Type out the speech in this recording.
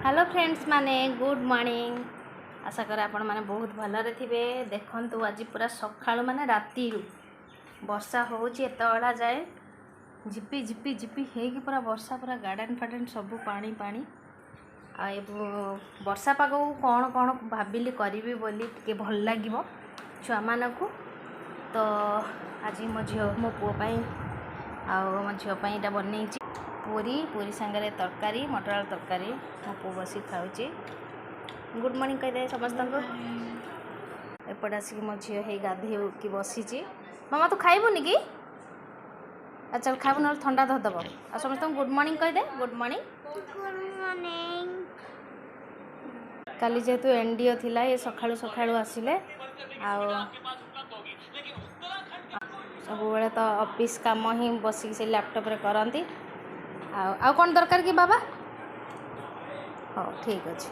Hello friends माने good morning. आशा कर आपण माने बहुत भलरे थिबे। देखंतु आज पूरा सकाळु माने राती वर्षा होउची एतळा जाए झिपी झिपी झिपी हेकी पूरा वर्षा पूरा गार्डन फार्डन सब पानी पानी आ वर्षा पाग कौन कौन भाविली करी बोली टे भल लगे छुआ मानकु। तो आज मो झी मो पुओ मो झीपाई इटा बनई पूरी पूरी सांगे तरकारी मटर आलू तरकारी मो पु बस खाऊँ। गुड मॉर्निंग कहीदे समस्त को। एपट आसिक मो झी हे गाधे कि बसी। मामा तू खाइबुनि कि अच्छा खाइबु ना ठंडा धरदब। आ समस्त गुड मॉर्निंग कहीदे। Good morning. काली जेहेतु एनडीओ थिला ये सखाळु सखाळु आसिले सब बेले तो ऑफिस काम ही बसिक से लैपटॉप रे करंती। आ कौन दरकार कि बाबा हाँ ठीक अच्छे।